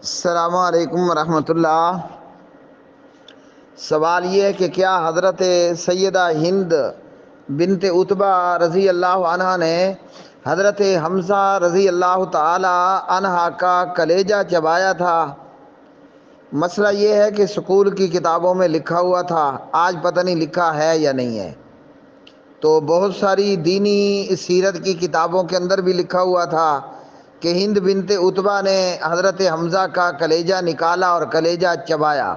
السلام علیکم ورحمۃ اللہ۔ سوال یہ ہے کہ کیا حضرت سیدہ ہند بنت عتبہ رضی اللہ عنہ نے حضرت حمزہ رضی اللہ تعالی عنہ کا کلیجہ چبایا تھا؟ مسئلہ یہ ہے کہ سکول کی کتابوں میں لکھا ہوا تھا، آج پتہ نہیں لکھا ہے یا نہیں ہے۔ تو بہت ساری دینی سیرت کی کتابوں کے اندر بھی لکھا ہوا تھا کہ ہند بنت عتبہ نے حضرت حمزہ کا کلیجہ نکالا اور کلیجہ چبایا۔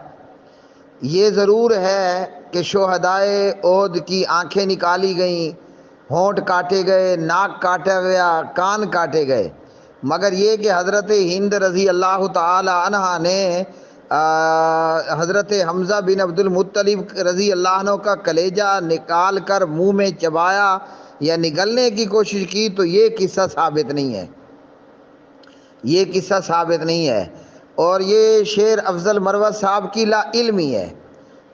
یہ ضرور ہے کہ شہدائے احد کی آنکھیں نکالی گئیں، ہونٹ کاٹے گئے، ناک کاٹا گیا، کان کاٹے گئے، مگر یہ کہ حضرت ہند رضی اللہ تعالی عنہ نے حضرت حمزہ بن عبد المطلب رضی اللہ عنہ کا کلیجہ نکال کر منہ میں چبایا یا نگلنے کی کوشش کی، تو یہ قصہ ثابت نہیں ہے، یہ قصہ ثابت نہیں ہے۔ اور یہ شعر افضل مروت صاحب کی لا علمی ہے،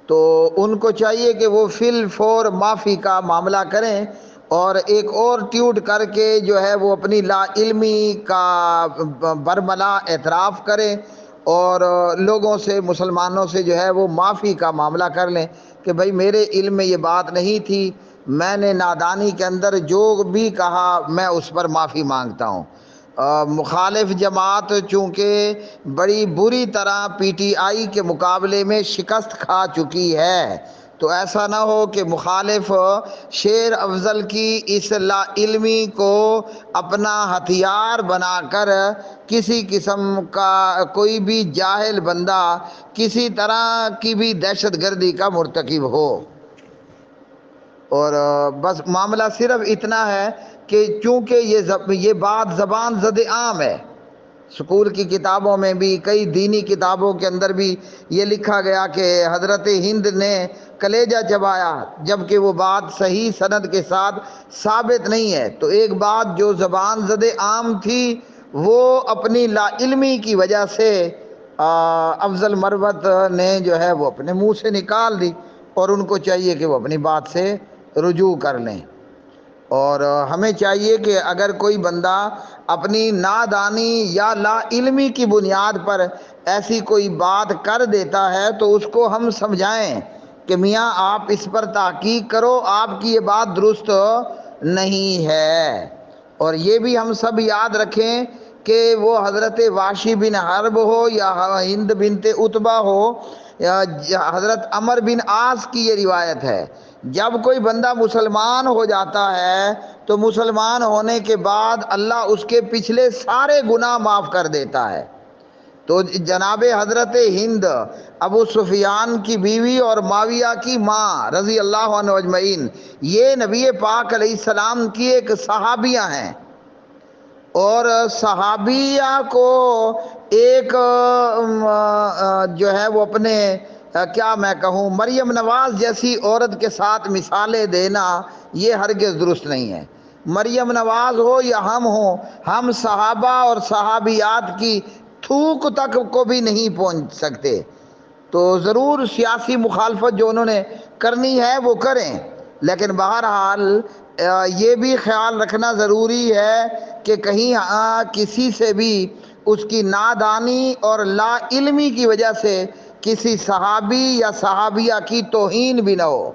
تو ان کو چاہیے کہ وہ فی الفور معافی کا معاملہ کریں اور ایک اور ٹیوٹ کر کے جو ہے وہ اپنی لا علمی کا برملا اعتراف کریں اور لوگوں سے، مسلمانوں سے جو ہے وہ معافی کا معاملہ کر لیں کہ بھائی میرے علم میں یہ بات نہیں تھی، میں نے نادانی کے اندر جو بھی کہا میں اس پر معافی مانگتا ہوں۔ مخالف جماعت چونکہ بڑی بری طرح پی ٹی آئی کے مقابلے میں شکست کھا چکی ہے، تو ایسا نہ ہو کہ مخالف شعر افضل کی اس لا علمی کو اپنا ہتھیار بنا کر کسی قسم کا کوئی بھی جاہل بندہ کسی طرح کی بھی دہشت گردی کا مرتکب ہو۔ اور بس معاملہ صرف اتنا ہے کہ چونکہ یہ بات زبان زد عام ہے، سکول کی کتابوں میں بھی، کئی دینی کتابوں کے اندر بھی یہ لکھا گیا کہ حضرت ہند نے کلیجہ چبایا، جبکہ وہ بات صحیح سند کے ساتھ ثابت نہیں ہے۔ تو ایک بات جو زبان زد عام تھی وہ اپنی لا علمی کی وجہ سے افضل مروت نے جو ہے وہ اپنے منہ سے نکال دی، اور ان کو چاہیے کہ وہ اپنی بات سے رجوع کر لیں۔ اور ہمیں چاہیے کہ اگر کوئی بندہ اپنی نادانی یا لا علمی کی بنیاد پر ایسی کوئی بات کر دیتا ہے تو اس کو ہم سمجھائیں کہ میاں آپ اس پر تحقیق کرو، آپ کی یہ بات درست نہیں ہے۔ اور یہ بھی ہم سب یاد رکھیں کہ وہ حضرت واشی بن حرب ہو یا ہند بنت عتبہ ہو یا حضرت عمر بن عاص کی یہ روایت ہے، جب کوئی بندہ مسلمان ہو جاتا ہے تو مسلمان ہونے کے بعد اللہ اس کے پچھلے سارے گناہ معاف کر دیتا ہے۔ تو جناب حضرت ہند ابو سفیان کی بیوی اور معاویہ کی ماں رضی اللہ عنہ اجمعین، یہ نبی پاک علیہ السلام کی ایک صحابیہ ہیں، اور صحابیہ کو ایک جو ہے وہ اپنے کیا میں کہوں مریم نواز جیسی عورت کے ساتھ مثالیں دینا یہ ہرگز درست نہیں ہے۔ مریم نواز ہو یا ہم ہوں، ہم صحابہ اور صحابیات کی تھوک تک کو بھی نہیں پہنچ سکتے۔ تو ضرور سیاسی مخالفت جو انہوں نے کرنی ہے وہ کریں، لیکن بہرحال یہ بھی خیال رکھنا ضروری ہے کہ کہیں کسی سے بھی اس کی نادانی اور لا علمی کی وجہ سے کسی صحابی یا صحابیہ کی توہین بھی نہ ہو۔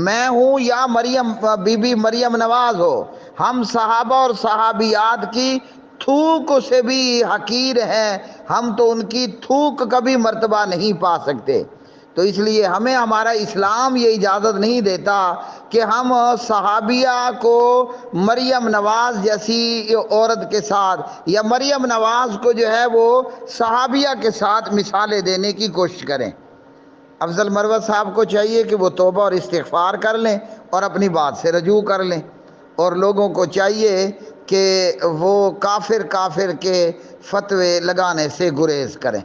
میں ہوں یا مریم بی بی مریم نواز ہو، ہم صحابہ اور صحابیات کی تھوک سے بھی حقیر ہیں، ہم تو ان کی تھوک کا بھی مرتبہ نہیں پا سکتے۔ تو اس لیے ہمیں ہمارا اسلام یہ اجازت نہیں دیتا کہ ہم صحابیہ کو مریم نواز جیسی عورت کے ساتھ یا مریم نواز کو جو ہے وہ صحابیہ کے ساتھ مثالیں دینے کی کوشش کریں۔ افضل مروت صاحب کو چاہیے کہ وہ توبہ اور استغفار کر لیں اور اپنی بات سے رجوع کر لیں، اور لوگوں کو چاہیے کہ وہ کافر کے فتوے لگانے سے گریز کریں۔